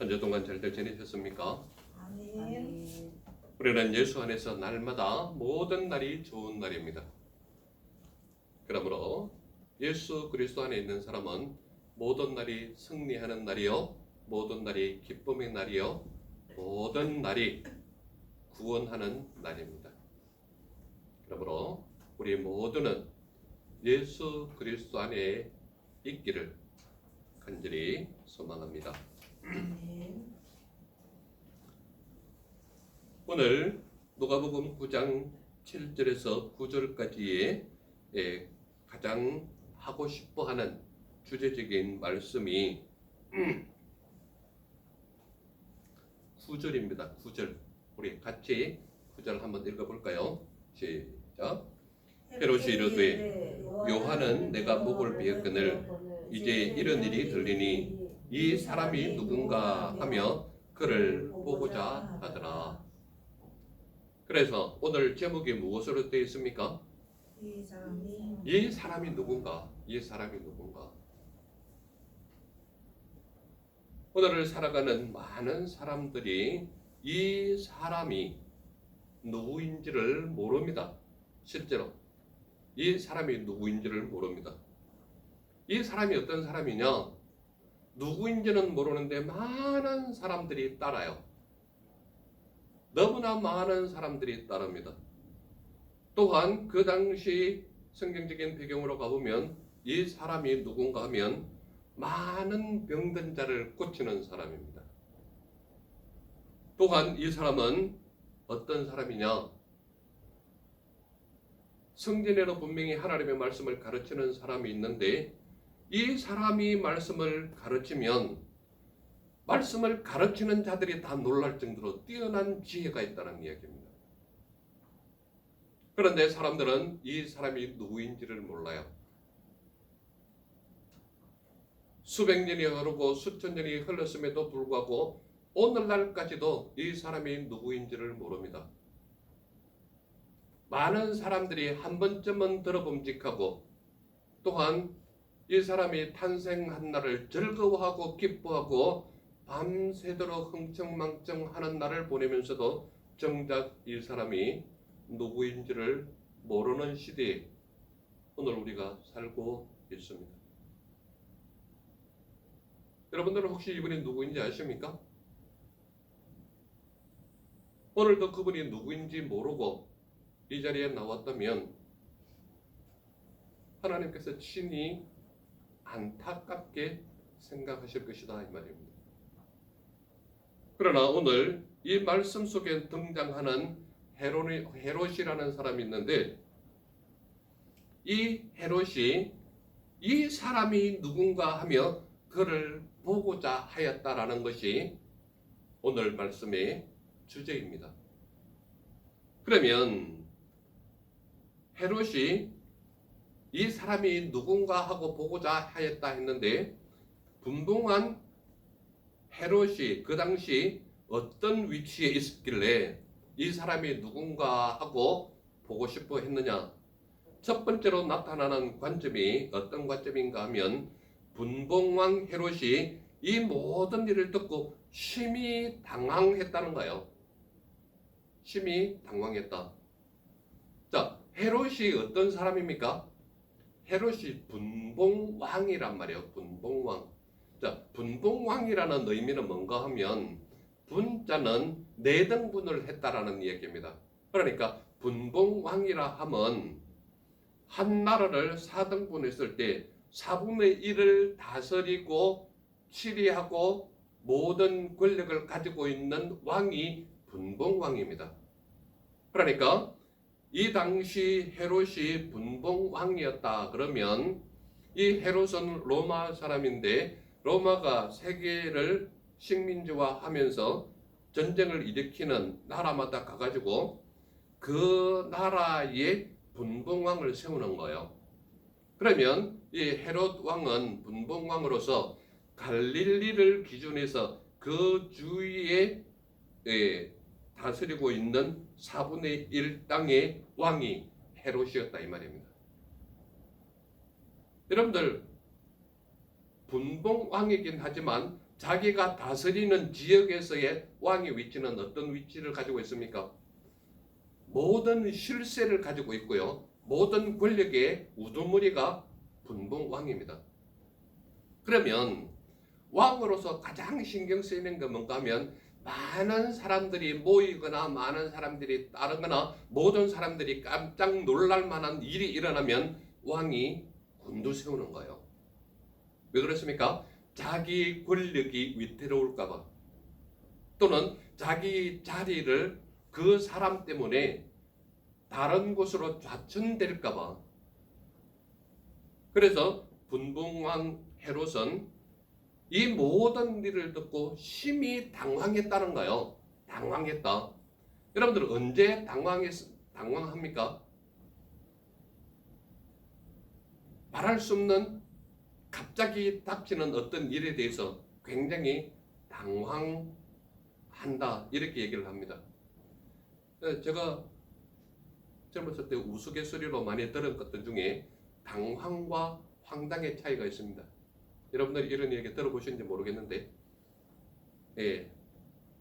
한 주 동안 잘들 지내셨습니까? 아멘. 우리는 예수 안에서 날마다 모든 날이 좋은 날입니다. 그러므로 예수 그리스도 안에 있는 사람은 모든 날이 승리하는 날이요, 모든 날이 기쁨의 날이요, 모든 날이 구원하는 날입니다. 그러므로 우리 모두는 예수 그리스도 안에 있기를 간절히 소망합니다. 아멘. 오늘 누가복음 9장 7절에서 9절까지의 가장 하고 싶어하는 주제적인 말씀이 9절입니다. 9절. 우리 같이 9절 한번 읽어볼까요? 시작. 헤롯이 이르되 요한은 내가 목을 베었거늘 이제 이런 일이 들리니 이 사람이 누군가 하며 그를 보고자 하더라. 그래서 오늘 제목이 무엇으로 되어 있습니까? 이 사람이 누군가? 이 사람이 누군가? 오늘을 살아가는 많은 사람들이 이 사람이 누구인지를 모릅니다. 실제로 이 사람이 누구인지를 모릅니다. 이 사람이 어떤 사람이냐? 누구인지는 모르는데 많은 사람들이 따라요. 너무나 많은 사람들이 따릅니다. 또한 그 당시 성경적인 배경으로 가보면 이 사람이 누군가 하면 많은 병든 자를 고치는 사람입니다. 또한 이 사람은 어떤 사람이냐? 성전에도 분명히 하나님의 말씀을 가르치는 사람이 있는데 이 사람이 말씀을 가르치면 말씀을 가르치는 자들이 다 놀랄 정도로 뛰어난 지혜가 있다는 이야기입니다. 그런데 사람들은 이 사람이 누구인지를 몰라요. 수백 년이 흐르고 수천 년이 흘렀음에도 불구하고 오늘날까지도 이 사람이 누구인지를 모릅니다. 많은 사람들이 한 번쯤은 들어봄직하고 또한 이 사람이 탄생한 날을 즐거워하고 기뻐하고 밤새도록 흥청망청하는 날을 보내면서도 정작 이 사람이 누구인지를 모르는 시대에 오늘 우리가 살고 있습니다. 여러분들은 혹시 이분이 누구인지 아십니까? 오늘도 그분이 누구인지 모르고 이 자리에 나왔다면 하나님께서 친히 안타깝게 생각하실 것이다 이 말입니다. 그러나 오늘 이 말씀 속에 등장하는 헤롯이라는 사람이 있는데 이 헤롯이 이 사람이 누군가 하며 그를 보고자 하였다라는 것이 오늘 말씀의 주제입니다. 그러면 헤롯이 이 사람이 누군가 하고 보고자 하였다 했는데 분봉한 헤롯이 그 당시 어떤 위치에 있었길래 이 사람이 누군가 하고 보고 싶어 했느냐? 첫 번째로 나타나는 관점이 어떤 관점인가 하면 분봉왕 헤롯이 이 모든 일을 듣고 심히 당황했다는 거예요. 심히 당황했다. 자, 헤롯이 어떤 사람입니까? 헤롯이 분봉왕이란 말이에요. 분봉왕. 자, 분봉왕이라는 의미는 뭔가 하면 분자는 4등분을 했다라는 이야기입니다. 그러니까 분봉왕이라 하면 한 나라를 4등분했을 때 4분의 1을 다스리고 치리하고 모든 권력을 가지고 있는 왕이 분봉왕입니다. 그러니까 이 당시 헤롯이 분봉왕이었다 그러면 이 헤롯은 로마 사람인데 로마가 세계를 식민지화하면서 전쟁을 일으키는 나라마다 가가지고 그 나라의 분봉왕을 세우는 거예요. 그러면 이 헤롯 왕은 분봉왕으로서 갈릴리를 기준해서 그 주위에 다스리고 있는 4분의 1 땅의 왕이 헤롯이었다 이 말입니다. 여러분들 분봉왕이긴 하지만 자기가 다스리는 지역에서의 왕의 위치는 어떤 위치를 가지고 있습니까? 모든 실세를 가지고 있고요. 모든 권력의 우두머리가 분봉왕입니다. 그러면 왕으로서 가장 신경 쓰이는 게 뭔가 하면 많은 사람들이 모이거나 많은 사람들이 따르거나 모든 사람들이 깜짝 놀랄 만한 일이 일어나면 왕이 곤두 세우는 거예요. 왜 그렇습니까? 자기 권력이 위태로울까봐 또는 자기 자리를 그 사람 때문에 다른 곳으로 좌천될까봐. 그래서 분봉왕 헤롯은 이 모든 일을 듣고 심히 당황했다는 거예요. 당황했다. 여러분들 언제 당황합니까? 말할 수 없는 갑자기 닥치는 어떤 일에 대해서 굉장히 당황한다 이렇게 얘기를 합니다. 제가 젊었을 때 우스갯소리로 많이 들은 것들 중에 당황과 황당의 차이가 있습니다. 여러분들이 이런 얘기 들어보셨는지 모르겠는데,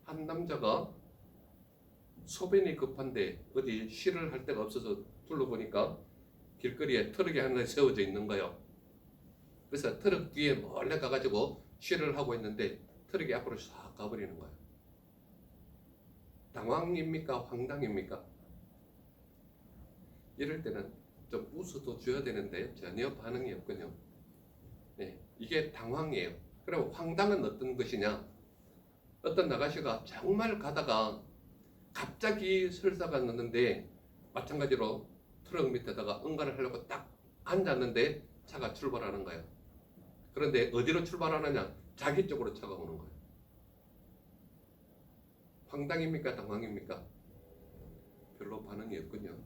한 남자가 소변이 급한데 어디 쉬를 할 데가 없어서 둘러보니까 길거리에 트럭이 하나 세워져 있는 거예요. 그래서 트럭 뒤에 몰래 가가지고 쉬를 하고 있는데 트럭이 앞으로 싹 가버리는 거예요. 당황입니까? 황당입니까? 이럴 때는 좀 웃어도 줘야 되는데 전혀 반응이 없군요. 이게 당황이에요. 그리고 황당은 어떤 것이냐? 어떤 아가씨가 정말 가다가 갑자기 설사가 났는데 마찬가지로 트럭 밑에다가 응가를 하려고 딱 앉았는데 차가 출발하는 거예요. 그런데 어디로 출발하느냐? 자기 쪽으로 차가 오는 거예요. 황당입니까? 당황입니까? 별로 반응이 없군요.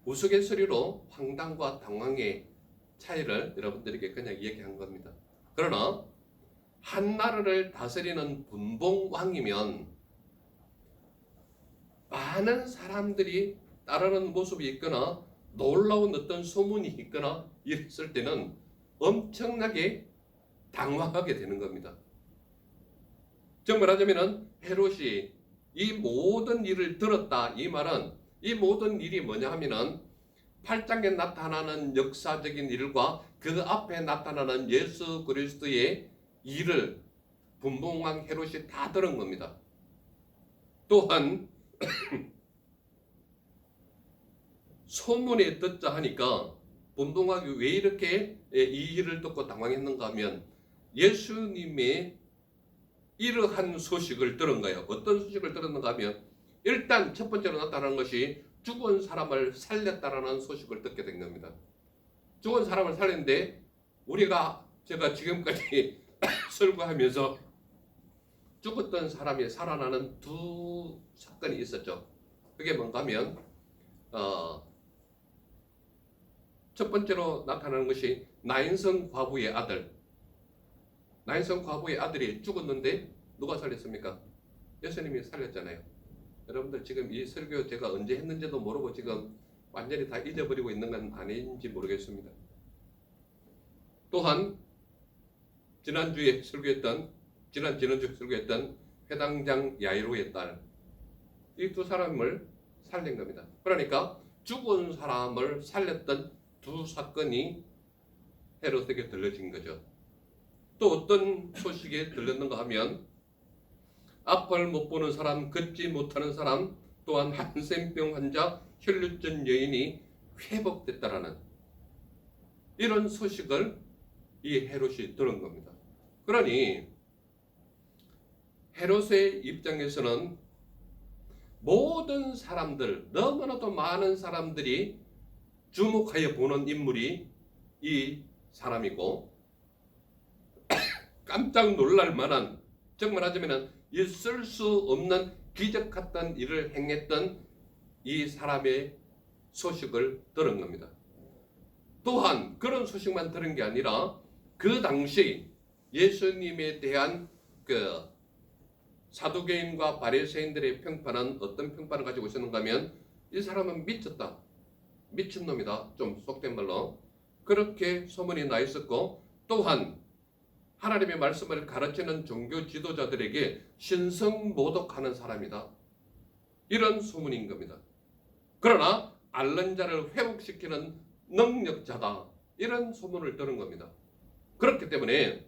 우스갯소리로 황당과 당황의 차이를 여러분들에게 그냥 얘기한 겁니다. 그러나 한 나라를 다스리는 분봉왕이면 많은 사람들이 따르는 모습이 있거나 놀라운 어떤 소문이 있거나 이랬을 때는 엄청나게 당황하게 되는 겁니다. 정말 하자면 헤롯이 이 모든 일을 들었다. 이 말은 이 모든 일이 뭐냐 하면은 8장에 나타나는 역사적인 일과 그 앞에 나타나는 예수 그리스도의 일을 분봉왕 헤롯이 다 들은 겁니다. 또한 소문에 듣자 하니까 분봉왕이 왜 이렇게 이 일을 듣고 당황했는가 하면 예수님의 이러한 소식을 들은 거예요. 어떤 소식을 들었는가 하면 일단 첫 번째로 나타나는 것이 죽은 사람을 살렸다라는 소식을 듣게 된 겁니다. 죽은 사람을 살렸는데 제가 지금까지 설교하면서 죽었던 사람이 살아나는 두 사건이 있었죠. 그게 뭔가 하면 첫 번째로 나타나는 것이 나인성 과부의 아들. 나인성 과부의 아들이 죽었는데 누가 살렸습니까? 예수님이 살렸잖아요. 여러분들 지금 이 설교 제가 언제 했는지도 모르고 지금 완전히 다 잊어버리고 있는 건 아닌지 모르겠습니다. 또한 지난주에 설교했던 회당장 야이로의 딸, 이 두 사람을 살린 겁니다. 그러니까 죽은 사람을 살렸던 두 사건이 헤롯에게 들려진 거죠. 또 어떤 소식이 들렸는가 하면 앞을 못 보는 사람, 걷지 못하는 사람, 또한 한센병 환자, 혈류증 여인이 회복됐다라는 이런 소식을 이 헤롯이 들은 겁니다. 그러니 헤롯의 입장에서는 모든 사람들, 너무나도 많은 사람들이 주목하여 보는 인물이 이 사람이고 깜짝 놀랄 만한, 정말 하자면 있을 수 없는 기적 같던 일을 행했던 이 사람의 소식을 들은 겁니다. 또한 그런 소식만 들은 게 아니라 그 당시 예수님에 대한 그 사두개인과 바리새인들의 평판은 어떤 평판을 가지고 있었는가 하면 이 사람은 미쳤다, 미친놈이다, 좀 속된 말로 그렇게 소문이 나 있었고, 또한 하나님의 말씀을 가르치는 종교 지도자들에게 신성모독하는 사람이다, 이런 소문인 겁니다. 그러나 앓는 자를 회복시키는 능력자다, 이런 소문을 들은 겁니다. 그렇기 때문에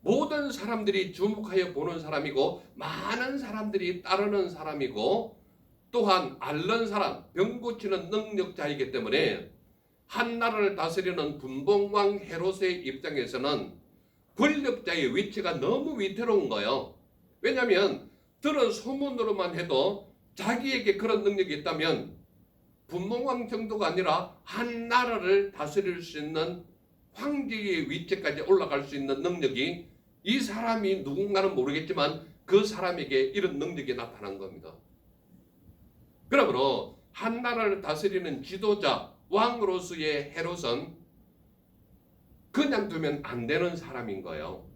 모든 사람들이 주목하여 보는 사람이고, 많은 사람들이 따르는 사람이고, 또한 앓는 사람, 병 고치는 능력자이기 때문에 한 나라를 다스리는 분봉왕 헤롯의 입장에서는 권력자의 위치가 너무 위태로운 거예요. 왜냐하면 들은 소문으로만 해도 자기에게 그런 능력이 있다면 분봉왕 정도가 아니라 한 나라를 다스릴 수 있는 황제의 위치까지 올라갈 수 있는 능력이, 이 사람이 누군가는 모르겠지만 그 사람에게 이런 능력이 나타난 겁니다. 그러므로 한 나라를 다스리는 지도자, 왕으로서의 헤롯은 그냥 두면 안 되는 사람인 거예요.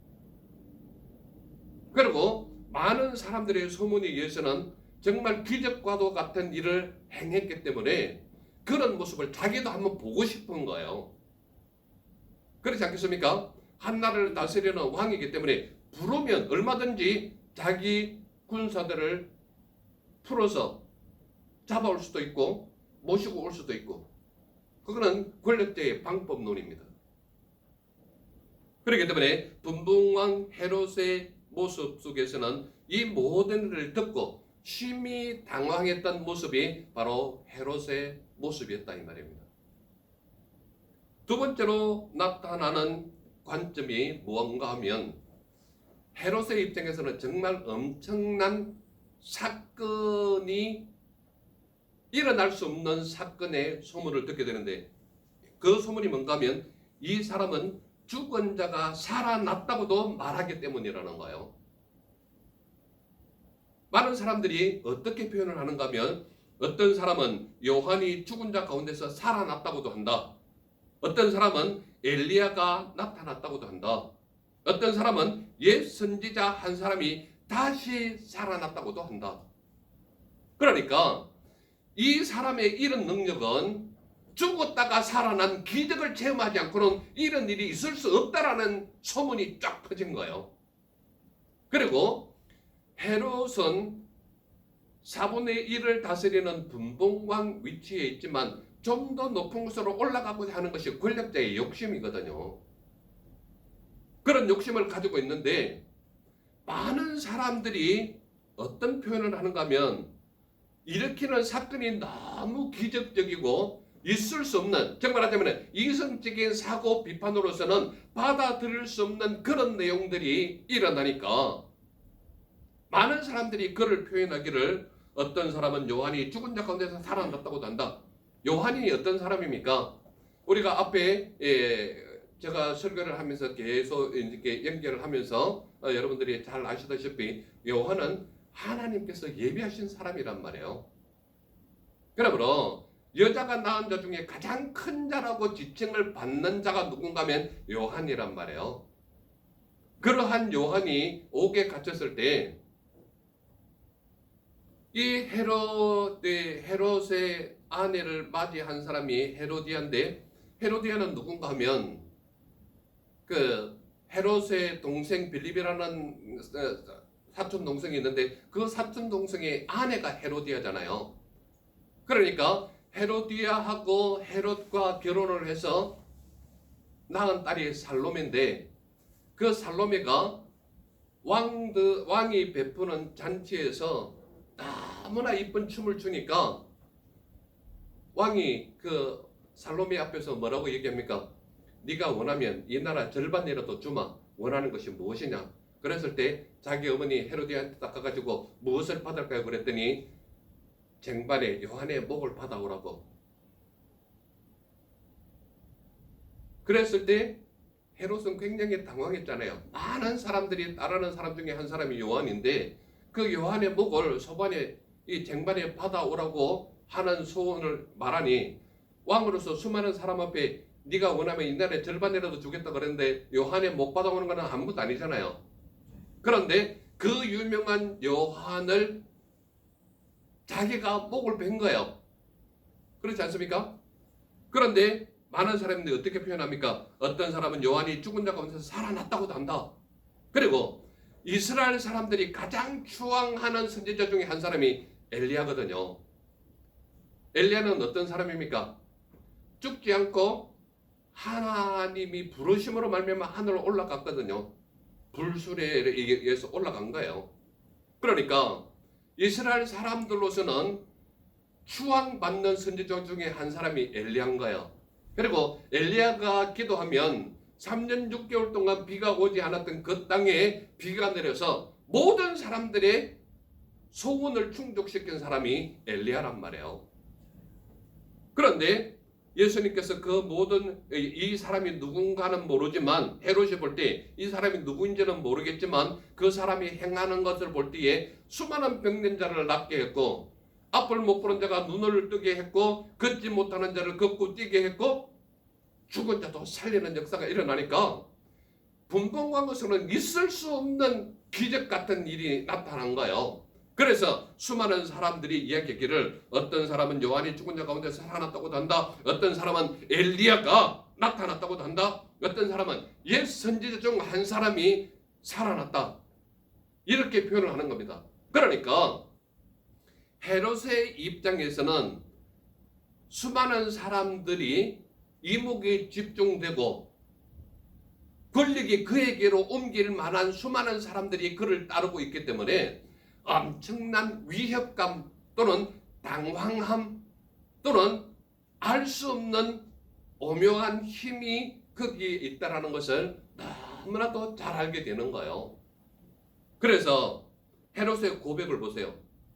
그리고 많은 사람들의 소문에 의해서는 정말 기적과도 같은 일을 행했기 때문에 그런 모습을 자기도 한번 보고 싶은 거예요. 그렇지 않겠습니까? 한 나라를 다스리는 왕이기 때문에 부르면 얼마든지 자기 군사들을 풀어서 잡아올 수도 있고 모시고 올 수도 있고, 그거는 권력자의 방법론입니다. 그렇기 때문에 분봉왕 헤롯의 모습 속에서는 이 모든 일을 듣고 심히 당황했던 모습이 바로 헤롯의 모습이었다, 이 말입니다. 두 번째로 나타나는 관점이 무언가 하면, 헤롯의 입장에서는 정말 엄청난 사건이 일어날 수 없는 사건의 소문을 듣게 되는데, 그 소문이 뭔가 하면 이 사람은 죽은 자가 살아났다고도 말하기 때문이라는 거예요. 많은 사람들이 어떻게 표현을 하는가 하면, 어떤 사람은 요한이 죽은 자 가운데서 살아났다고도 한다. 어떤 사람은 엘리야가 나타났다고도 한다. 어떤 사람은 옛 선지자 한 사람이 다시 살아났다고도 한다. 그러니까 이 사람의 이런 능력은 죽었다가 살아난 기적을 체험하지 않고는 이런 일이 있을 수 없다라는 소문이 쫙 퍼진 거예요. 그리고 헤롯은 4분의 1을 다스리는 분봉왕 위치에 있지만 좀 더 높은 곳으로 올라가고자 하는 것이 권력자의 욕심이거든요. 그런 욕심을 가지고 있는데, 많은 사람들이 어떤 표현을 하는가 하면, 일으키는 사건이 너무 기적적이고 있을 수 없는, 정말 하자면 이성적인 사고 비판으로서는 받아들일 수 없는 그런 내용들이 일어나니까 많은 사람들이 그를 표현하기를, 어떤 사람은 요한이 죽은 자 가운데서 살아났다고도 한다. 요한이 어떤 사람입니까? 우리가 앞에 제가 설교를 하면서 계속 이렇게 연결을 하면서 여러분들이 잘 아시다시피 요한은 하나님께서 예비하신 사람이란 말이에요. 그러므로 여자가 낳은 자 중에 가장 큰 자라고 지칭을 받는 자가 누군가 하면 요한이란 말이에요. 그러한 요한이 옥에 갇혔을 때 이 헤롯의 아내를 맞이한 사람이 헤로디아인데, 헤로디아는 누군가 하면 그 헤롯의 동생 빌립이라는 사촌 동생이 있는데, 그 사촌 동생의 아내가 헤로디아잖아요. 그러니까 헤로디아하고 헤롯과 결혼을 해서 낳은 딸이 살로메인데, 그 살로메가 왕이 베푸는 잔치에서 너무나 이쁜 춤을 추니까 왕이 그 살로메 앞에서 뭐라고 얘기합니까? 네가 원하면 이 나라 절반이라도 주마. 원하는 것이 무엇이냐? 그랬을 때 자기 어머니 헤로디아한테 딱 가가지고 무엇을 받을까요? 그랬더니 쟁반에 요한의 목을 받아오라고. 그랬을 때 헤롯은 굉장히 당황했잖아요. 많은 사람들이 따르는 사람 중에 한 사람이 요한인데, 그 요한의 목을 소반에 이 쟁반에 받아오라고 하는 소원을 말하니, 왕으로서 수많은 사람 앞에 네가 원하면 이 나라의 절반이라도 주겠다 그랬는데 요한의 목 받아오는 건 아무것도 아니잖아요. 그런데 그 유명한 요한을 자기가 목을 벤 거예요. 그렇지 않습니까? 그런데 많은 사람들이 어떻게 표현합니까? 어떤 사람은 요한이 죽은 자 가운데서 살아났다고도 한다. 그리고 이스라엘 사람들이 가장 추앙하는 선지자 중에 한 사람이 엘리야거든요. 엘리야는 어떤 사람입니까? 죽지 않고 하나님이 부르심으로 말미암아 하늘로 올라갔거든요. 불수레에 의해서 올라간 거예요. 그러니까 이스라엘 사람들로서는 추앙받는 선지자 중에 한 사람이 엘리야인 거예요. 그리고 엘리야가 기도하면 3년 6개월 동안 비가 오지 않았던 그 땅에 비가 내려서 모든 사람들의 소원을 충족시킨 사람이 엘리야란 말이에요. 그런데 예수님께서 그 모든 이 사람이 누군가는 모르지만 헤롯이 볼 때 이 사람이 누구인지는 모르겠지만 그 사람이 행하는 것을 볼 때에 수많은 병든 자를 낫게 했고 앞을 못 보는 자가 눈을 뜨게 했고 걷지 못하는 자를 걷고 뛰게 했고 죽은 자도 살리는 역사가 일어나니까 분봉왕에서는 있을 수 없는 기적 같은 일이 나타난 거예요. 그래서 수많은 사람들이 이야기하기를 어떤 사람은 요한이 죽은 자 가운데서 살아났다고도 한다. 어떤 사람은 엘리야가 나타났다고도 한다. 어떤 사람은 옛 선지자 중 한 사람이 살아났다. 이렇게 표현을 하는 겁니다. 그러니까 헤롯의 입장에서는 수많은 사람들이 이목이 집중되고 권력이 그에게로 옮길 만한 수많은 사람들이 그를 따르고 있기 때문에 엄청난 위협감 또는 당황함 또는 알 수 없는 오묘한 힘이 거기에 있다는 것을 너무나도 잘 알게 되는 거예요. 그래서 헤롯의 고백을 보세요.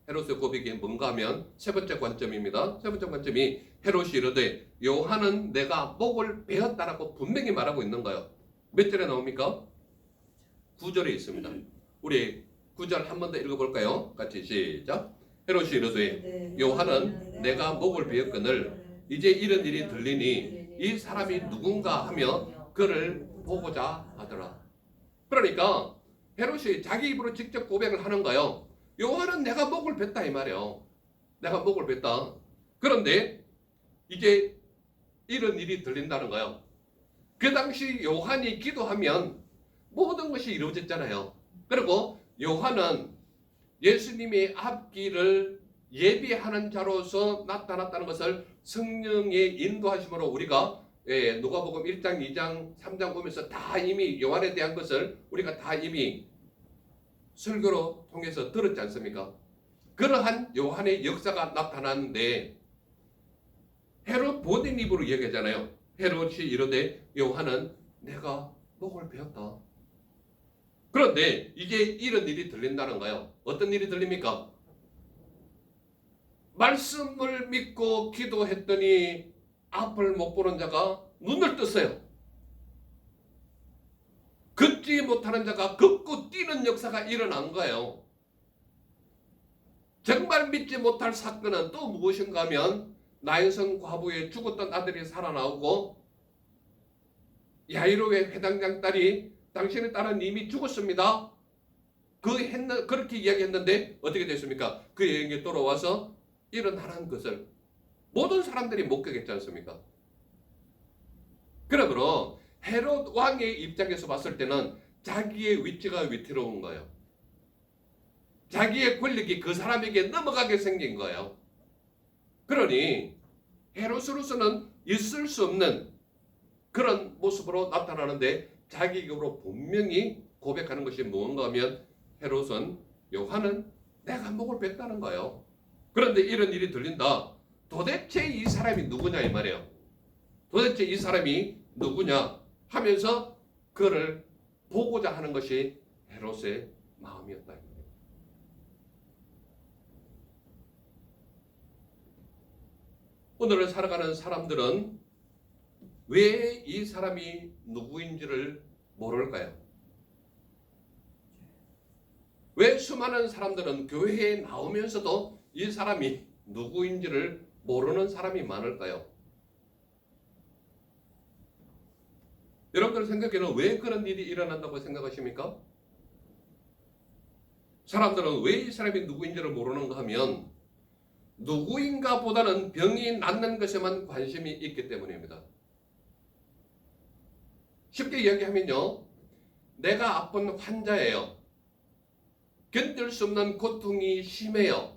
헤롯의 고백이 뭔가 하면 세 번째 관점입니다. 세 번째 관점이 헤롯이 이르되 요한은 내가 목을 베었다라고 분명히 말하고 있는 거예요. 몇 절에 나옵니까? 9절에 있습니다. 우리 9절 한 번 더 읽어볼까요? 같이 시작. 헤롯이 이르되 요한은 내가 목을 베었거늘 이제 이런 일이 들리니 이 사람이 누군가 하며 그를 보고자 하더라. 그러니까 헤롯이 자기 입으로 직접 고백을 하는 거예요. 요한은 내가 목을 뱉다 이 말이에요. 내가 목을 뱉다. 그런데 이제 이런 일이 들린다는 거예요. 그 당시 요한이 기도하면 모든 것이 이루어졌잖아요. 그리고 요한은 예수님의 앞길을 예비하는 자로서 나타났다는 것을 성령의 인도하심으로 우리가 누가복음 1장, 2장, 3장 보면서 다 이미 요한에 대한 것을 우리가 다 이미 설교로 통해서 들었지 않습니까? 그러한 요한의 역사가 나타났는데 헤롯 본인 입으로 얘기하잖아요. 헤롯이 이르되 요한은 내가 목을 베었다. 그런데 이제 이런 일이 들린다는 거예요. 어떤 일이 들립니까? 말씀을 믿고 기도했더니 앞을 못 보는 자가 눈을 떴어요. 걷지 못하는 자가 걷고 뛰는 역사가 일어난 거예요. 정말 믿지 못할 사건은 또 무엇인가 하면 나인성 과부의 죽었던 아들이 살아나오고 야이로의 회당장 딸이 당신의 딸은 이미 죽었습니다. 그렇게 이야기했는데 어떻게 됐습니까? 그 여행에 돌아와서 일어나는 것을 모든 사람들이 목격했지 않습니까? 그러므로 헤롯 왕의 입장에서 봤을 때는 자기의 위치가 위태로운 거예요. 자기의 권력이 그 사람에게 넘어가게 생긴 거예요. 그러니 헤롯으로서는 있을 수 없는 그런 모습으로 나타나는데 자기 입으로 분명히 고백하는 것이 무언가 하면 헤롯은 요한은 내가 목을 뱉다는 거예요. 그런데 이런 일이 들린다. 도대체 이 사람이 누구냐 이 말이에요. 도대체 이 사람이 누구냐 하면서 그를 보고자 하는 것이 헤롯의 마음이었다. 오늘을 살아가는 사람들은 왜 이 사람이 누구인지를 모를까요? 왜 수많은 사람들은 교회에 나오면서도 이 사람이 누구인지를 모르는 사람이 많을까요? 여러분들 생각에는 왜 그런 일이 일어난다고 생각하십니까? 사람들은 왜 이 사람이 누구인지를 모르는가 하면 누구인가 보다는 병이 낫는 것에만 관심이 있기 때문입니다. 쉽게 이야기하면요, 내가 아픈 환자예요. 견딜 수 없는 고통이 심해요.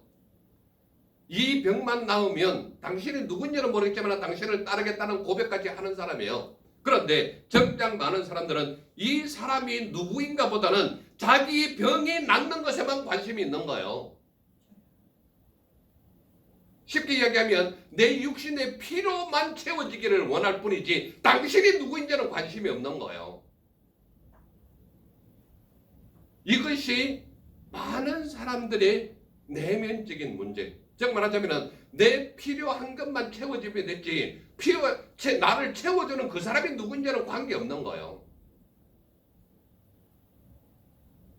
이 병만 나으면 당신이 누군지는 모르겠지만 당신을 따르겠다는 고백까지 하는 사람이에요. 그런데 정작 많은 사람들은 이 사람이 누구인가 보다는 자기 병이 낫는 것에만 관심이 있는 거예요. 쉽게 이야기하면 내 육신의 피로만 채워지기를 원할 뿐이지 당신이 누구인지는 관심이 없는 거예요. 이것이 많은 사람들의 내면적인 문제. 즉 말하자면 내 필요한 것만 채워지면 됐지 나를 채워주는 그 사람이 누군지는 관계없는 거예요.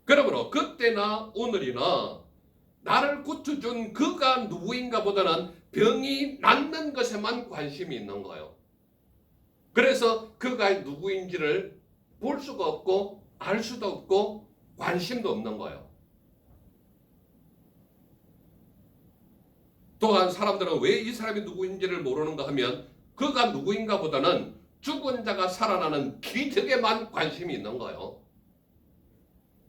그러므로 그때나 오늘이나 나를 고쳐준 그가 누구인가 보다는 병이 낫는 것에만 관심이 있는 거예요. 그래서 그가 누구인지를 볼 수가 없고 알 수도 없고 관심도 없는 거예요. 또한 사람들은 왜 이 사람이 누구인지를 모르는가 하면 그가 누구인가 보다는 죽은 자가 살아나는 기적에만 관심이 있는 거예요.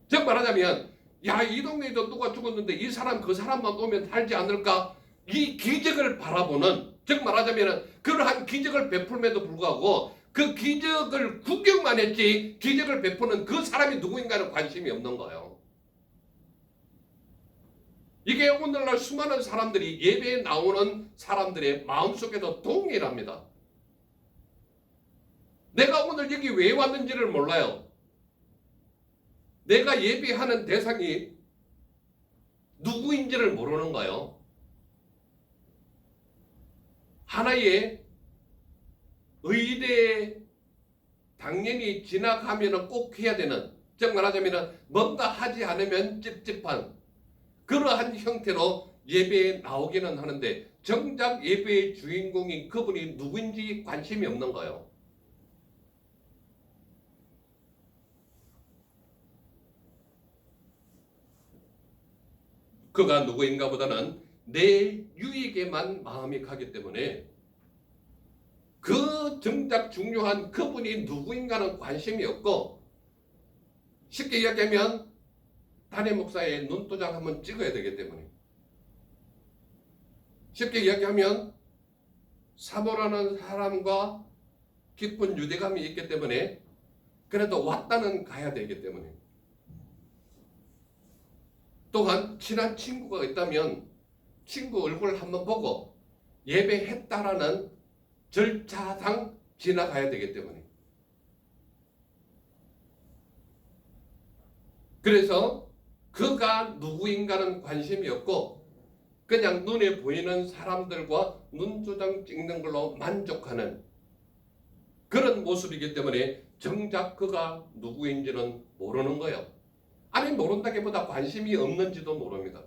즉 말하자면 야, 이 동네에도 누가 죽었는데 이 사람 그 사람만 오면 살지 않을까? 이 기적을 바라보는, 즉 말하자면 그러한 기적을 베풀음에도 불구하고 그 기적을 구경만 했지 기적을 베푸는 그 사람이 누구인가는 관심이 없는 거예요. 이게 오늘날 수많은 사람들이 예배에 나오는 사람들의 마음속에도 동일합니다. 내가 오늘 여기 왜 왔는지를 몰라요. 내가 예배하는 대상이 누구인지를 모르는 거예요. 하나의 의대에 당연히 지나가면 꼭 해야 되는, 즉 말하자면 뭔가 하지 않으면 찝찝한 그러한 형태로 예배에 나오기는 하는데 정작 예배의 주인공인 그분이 누구인지 관심이 없는 거예요. 그가 누구인가 보다는 내 유익에만 마음이 가기 때문에 그 정작 중요한 그분이 누구인가는 관심이 없고, 쉽게 이야기하면 담임 목사의 눈도장 한번 찍어야 되기 때문에, 쉽게 이야기하면 사모라는 사람과 깊은 유대감이 있기 때문에 그래도 왔다는 가야 되기 때문에, 또한 친한 친구가 있다면 친구 얼굴을 한번 보고 예배했다라는 절차상 지나가야 되기 때문에, 그래서 그가 누구인가는 관심이 없고 그냥 눈에 보이는 사람들과 눈도장 찍는 걸로 만족하는 그런 모습이기 때문에 정작 그가 누구인지는 모르는 거예요. 아니, 모른다기보다 관심이 없는지도 모릅니다.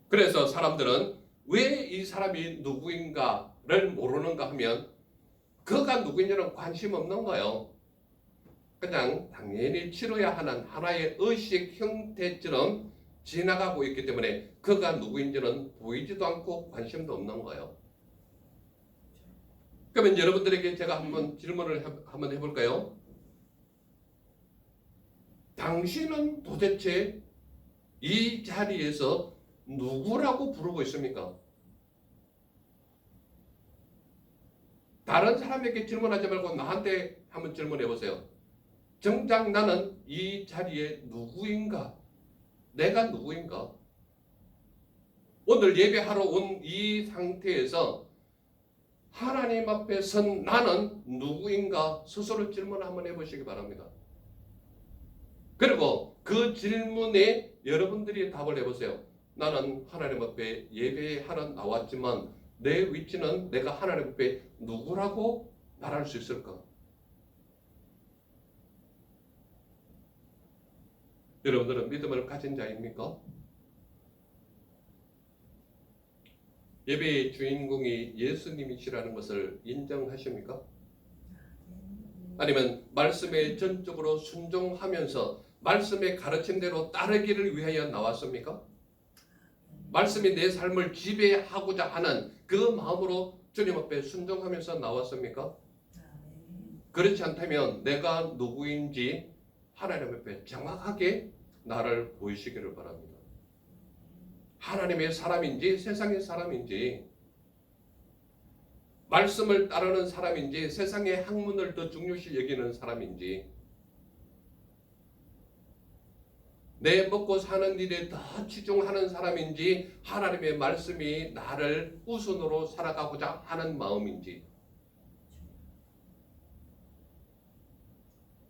그래서 사람들은 왜 이 사람이 누구인가를 모르는가 하면 그가 누구인지는 관심 없는 거예요. 그냥 당연히 치러야 하는 하나의 의식 형태처럼 지나가고 있기 때문에 그가 누구인지는 보이지도 않고 관심도 없는 거예요. 그러면 여러분들에게 제가 한번 질문을 한번 해볼까요? 당신은 도대체 이 자리에서 누구라고 부르고 있습니까? 다른 사람에게 질문하지 말고 나한테 한번 질문해 보세요. 정작 나는 이 자리에 누구인가? 내가 누구인가? 오늘 예배하러 온 이 상태에서 하나님 앞에 선 나는 누구인가? 스스로 질문 한번 해보시기 바랍니다. 그리고 그 질문에 여러분들이 답을 해보세요. 나는 하나님 앞에 예배하러 나왔지만 내 위치는 내가 하나님 앞에 누구라고 말할 수 있을까? 여러분들은 믿음을 가진 자입니까? 예배의 주인공이 예수님이시라는 것을 인정하십니까? 아니면 말씀에 전적으로 순종하면서 말씀의 가르침대로 따르기를 위하여 나왔습니까? 말씀이 내 삶을 지배하고자 하는 그 마음으로 주님 앞에 순종하면서 나왔습니까? 그렇지 않다면 내가 누구인지 하나님 앞에 정확하게 나를 보이시기를 바랍니다. 하나님의 사람인지 세상의 사람인지, 말씀을 따르는 사람인지 세상의 학문을 더 중요시 여기는 사람인지, 내 먹고 사는 일에 더 치중하는 사람인지, 하나님의 말씀이 나를 우선으로 살아가고자 하는 마음인지.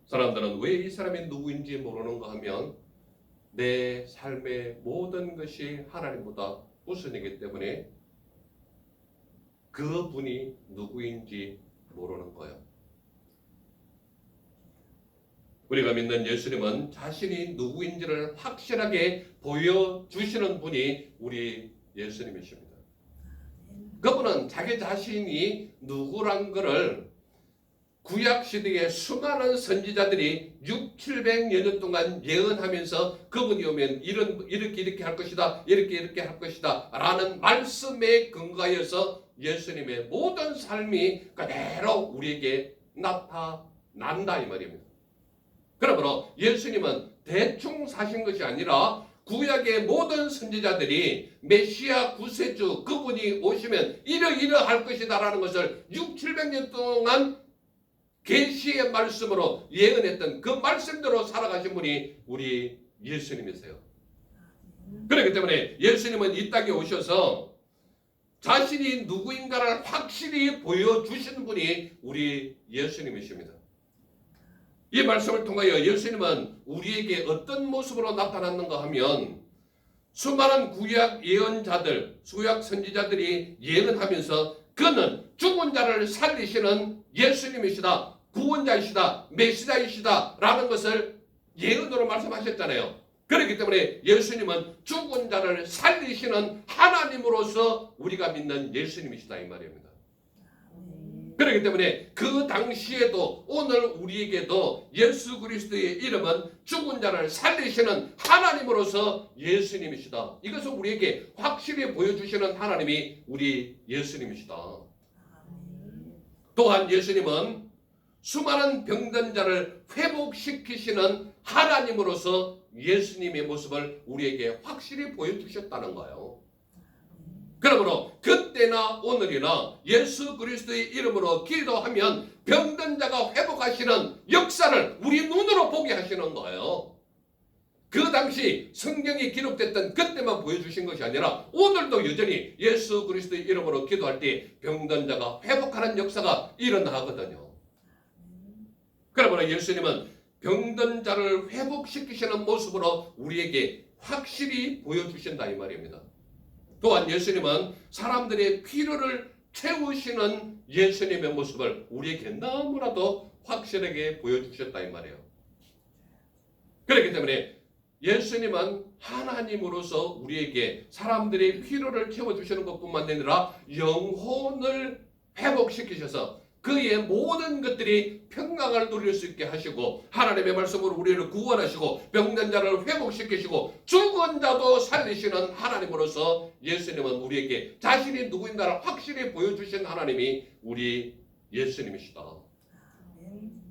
사람들은 왜 이 사람이 누구인지 모르는가 하면 내 삶의 모든 것이 하나님보다 우선이기 때문에 그분이 누구인지 모르는 거예요. 우리가 믿는 예수님은 자신이 누구인지를 확실하게 보여주시는 분이 우리 예수님이십니다. 그분은 자기 자신이 누구란 것을 구약시대의 수많은 선지자들이 600~700여 년 동안 예언하면서 그분이 오면 이렇게 할 것이다, 이렇게 할 것이다 라는 말씀에 근거하여서 예수님의 모든 삶이 그대로 우리에게 나타난다 이 말입니다. 그러므로 예수님은 대충 사신 것이 아니라 구약의 모든 선지자들이 메시아 구세주 그분이 오시면 이러할 것이다 라는 것을 600~700년 동안 계시의 말씀으로 예언했던 그 말씀대로 살아가신 분이 우리 예수님이세요. 그렇기 때문에 예수님은 이 땅에 오셔서 자신이 누구인가를 확실히 보여주신 분이 우리 예수님이십니다. 이 말씀을 통하여 예수님은 우리에게 어떤 모습으로 나타났는가 하면 수많은 구약 예언자들, 구약 선지자들이 예언하면서 그는 죽은 자를 살리시는 예수님이시다, 구원자이시다, 메시아이시다 라는 것을 예언으로 말씀하셨잖아요. 그렇기 때문에 예수님은 죽은 자를 살리시는 하나님으로서 우리가 믿는 예수님이시다 이 말입니다. 그렇기 때문에 그 당시에도 오늘 우리에게도 예수 그리스도의 이름은 죽은 자를 살리시는 하나님으로서 예수님이시다. 이것을 우리에게 확실히 보여주시는 하나님이 우리 예수님이시다. 또한 예수님은 수많은 병든 자를 회복시키시는 하나님으로서 예수님의 모습을 우리에게 확실히 보여주셨다는 거예요. 그러므로 그때나 오늘이나 예수 그리스도의 이름으로 기도하면 병든 자가 회복하시는 역사를 우리 눈으로 보게 하시는 거예요. 그 당시 성경이 기록됐던 그때만 보여주신 것이 아니라 오늘도 여전히 예수 그리스도의 이름으로 기도할 때 병든 자가 회복하는 역사가 일어나거든요. 그러므로 예수님은 병든 자를 회복시키시는 모습으로 우리에게 확실히 보여주신다 이 말입니다. 또한 예수님은 사람들의 필요를 채우시는 예수님의 모습을 우리에게 너무나도 확실하게 보여주셨다 이 말이에요. 그렇기 때문에 예수님은 하나님으로서 우리에게 사람들의 필요를 채워주시는 것뿐만 아니라 영혼을 회복시키셔서 그의 모든 것들이 평강을 누릴 수 있게 하시고 하나님의 말씀으로 우리를 구원하시고 병든 자를 회복시키시고 죽은 자도 살리시는 하나님으로서 예수님은 우리에게 자신이 누구인가를 확실히 보여주신 하나님이 우리 예수님이시다.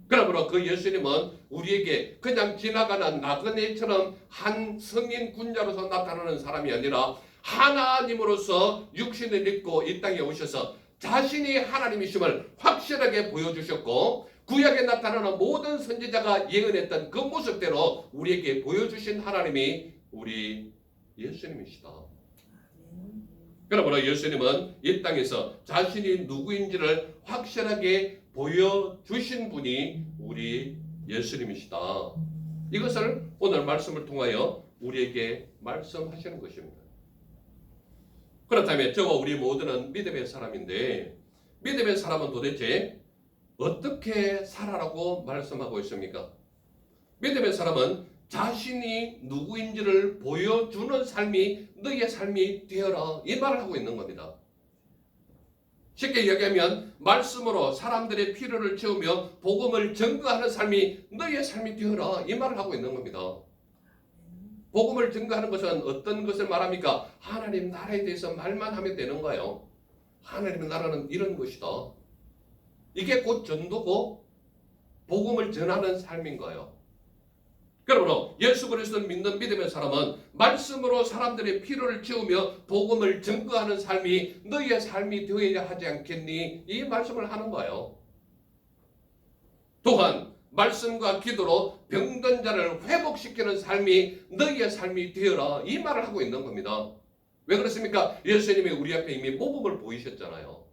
그러므로 그 예수님은 우리에게 그냥 지나가는 나그네처럼 한 성인 군자로서 나타나는 사람이 아니라 하나님으로서 육신을 입고 이 땅에 오셔서 자신이 하나님이심을 확실하게 보여주셨고 구약에 나타나는 모든 선지자가 예언했던 그 모습대로 우리에게 보여주신 하나님이 우리 예수님이시다. 그러므로 예수님은 이 땅에서 자신이 누구인지를 확실하게 보여주신 분이 우리 예수님이시다. 이것을 오늘 말씀을 통하여 우리에게 말씀하시는 것입니다. 그렇다면 저와 우리 모두는 믿음의 사람인데 믿음의 사람은 도대체 어떻게 살아라고 말씀하고 있습니까? 믿음의 사람은 자신이 누구인지를 보여주는 삶이 너희의 삶이 되어라 이 말을 하고 있는 겁니다. 쉽게 이야기하면 말씀으로 사람들의 필요를 채우며 복음을 증거하는 삶이 너희의 삶이 되어라 이 말을 하고 있는 겁니다. 복음을 증거하는 것은 어떤 것을 말합니까? 하나님 나라에 대해서 말만 하면 되는 거예요. 하나님의 나라는 이런 것이다. 이게 곧 전도고 복음을 전하는 삶인 거예요. 그러므로 예수 그리스도를 믿는 믿음의 사람은 말씀으로 사람들의 필요를 채우며 복음을 증거하는 삶이 너희의 삶이 되어야 하지 않겠니? 이 말씀을 하는 거예요. 또한 말씀과 기도로 병든 자를 회복시키는 삶이 너희의 삶이 되어라, 이 말을 하고 있는 겁니다. 왜 그렇습니까? 예수님이 우리 앞에 이미 모범을 보이셨잖아요.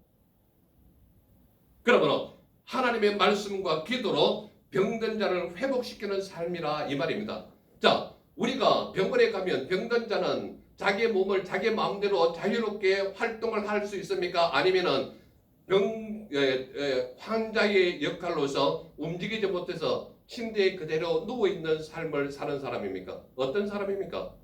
그러므로 하나님의 말씀과 기도로 병든 자를 회복시키는 삶이라, 이 말입니다. 자, 우리가 병원에 가면 병든 자는 자기 몸을 자기 마음대로 자유롭게 활동을 할 수 있습니까? 아니면은 환자의 역할로서 움직이지 못해서 침대에 그대로 누워있는 삶을 사는 사람입니까? 어떤 사람입니까?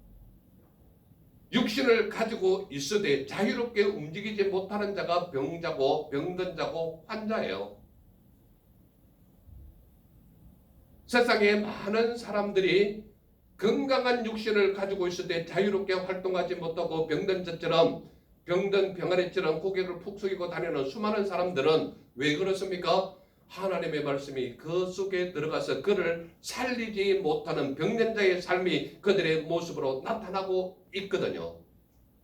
육신을 가지고 있어도 자유롭게 움직이지 못하는 자가 병자고 병든 자고 환자예요. 세상에 많은 사람들이 건강한 육신을 가지고 있어도 자유롭게 활동하지 못하고 병든 자처럼 병든 병아리처럼 고개를 푹 숙이고 다니는 수많은 사람들은 왜 그렇습니까? 하나님의 말씀이 그 속에 들어가서 그를 살리지 못하는 병든 자의 삶이 그들의 모습으로 나타나고 있거든요.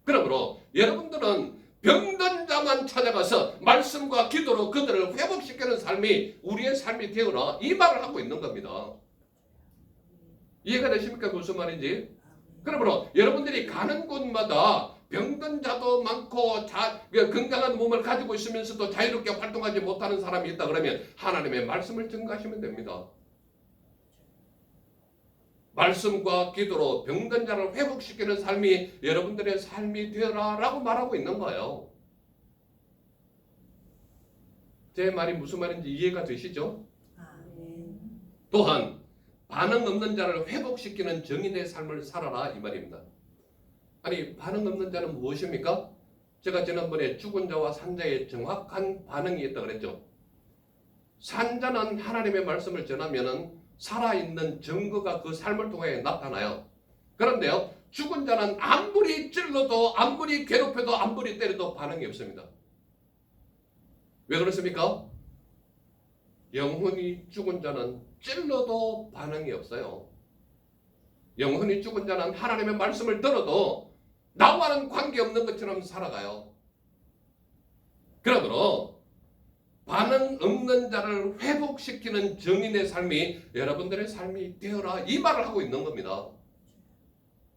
그러므로 여러분들은 병든 자만 찾아가서 말씀과 기도로 그들을 회복시키는 삶이 우리의 삶이 되어라, 이 말을 하고 있는 겁니다. 이해가 되십니까? 무슨 말인지? 그러므로 여러분들이 가는 곳마다 병든 자도 많고 건강한 몸을 가지고 있으면서도 자유롭게 활동하지 못하는 사람이 있다 그러면 하나님의 말씀을 증거하시면 됩니다. 말씀과 기도로 병든 자를 회복시키는 삶이 여러분들의 삶이 되어라 라고 말하고 있는 거예요. 제 말이 무슨 말인지 이해가 되시죠? 또한 반응 없는 자를 회복시키는 정인의 삶을 살아라, 이 말입니다. 아니, 반응 없는 자는 무엇입니까? 제가 지난번에 죽은 자와 산자의 정확한 반응이 있다고 그랬죠. 산자는 하나님의 말씀을 전하면은 살아있는 증거가 그 삶을 통해 나타나요. 그런데요, 죽은 자는 아무리 찔러도 아무리 괴롭혀도 아무리 때려도 반응이 없습니다. 왜 그렇습니까? 영혼이 죽은 자는 찔러도 반응이 없어요. 영혼이 죽은 자는 하나님의 말씀을 들어도 나와는 관계없는 것처럼 살아가요. 그러므로 반응 없는 자를 회복시키는 정인의 삶이 여러분들의 삶이 되어라, 이 말을 하고 있는 겁니다.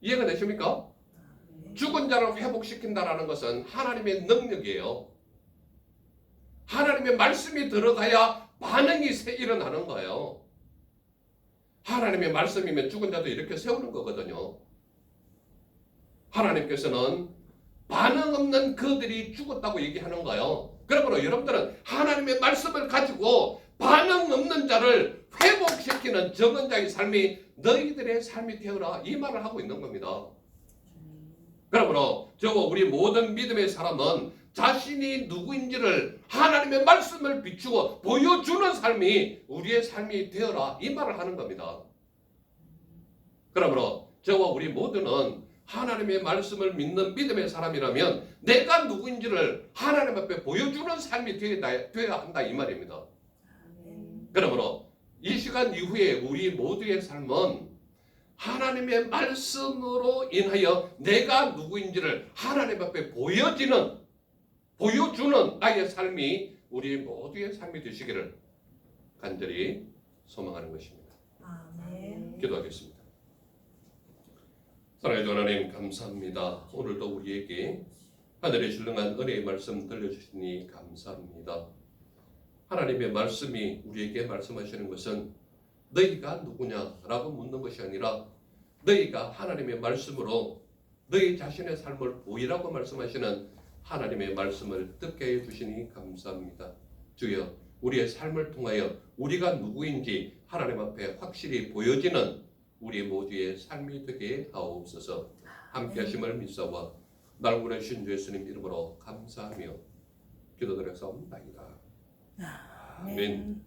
이해가 되십니까? 죽은 자를 회복시킨다라는 것은 하나님의 능력이에요. 하나님의 말씀이 들어가야 반응이 일어나는 거예요. 하나님의 말씀이면 죽은 자도 이렇게 세우는 거거든요. 하나님께서는 반응 없는 그들이 죽었다고 얘기하는 거예요. 그러므로 여러분들은 하나님의 말씀을 가지고 반응 없는 자를 회복시키는 정은 자의 삶이 너희들의 삶이 되어라, 이 말을 하고 있는 겁니다. 그러므로 저와 우리 모든 믿음의 사람은 자신이 누구인지를 하나님의 말씀을 비추고 보여주는 삶이 우리의 삶이 되어라, 이 말을 하는 겁니다. 그러므로 저와 우리 모두는 하나님의 말씀을 믿는 믿음의 사람이라면 내가 누구인지를 하나님 앞에 보여주는 삶이 되어야 한다, 이 말입니다. 그러므로 이 시간 이후에 우리 모두의 삶은 하나님의 말씀으로 인하여 내가 누구인지를 하나님 앞에 보여주는 나의 삶이 우리 모두의 삶이 되시기를 간절히 소망하는 것입니다. 기도하겠습니다. 사랑의 하나님, 감사합니다. 오늘도 우리에게 하늘의 신령한 은혜의 말씀 들려주시니 감사합니다. 하나님의 말씀이 우리에게 말씀하시는 것은 너희가 누구냐라고 묻는 것이 아니라 너희가 하나님의 말씀으로 너희 자신의 삶을 보이라고 말씀하시는 하나님의 말씀을 듣게 해주시니 감사합니다. 주여, 우리의 삶을 통하여 우리가 누구인지 하나님 앞에 확실히 보여지는 우리 모두의 삶이 되게 하옵소서. 함께 하심을 믿사와 날 보내신 주 예수님 이름으로 감사하며 기도드렸사옵나이다. 아멘.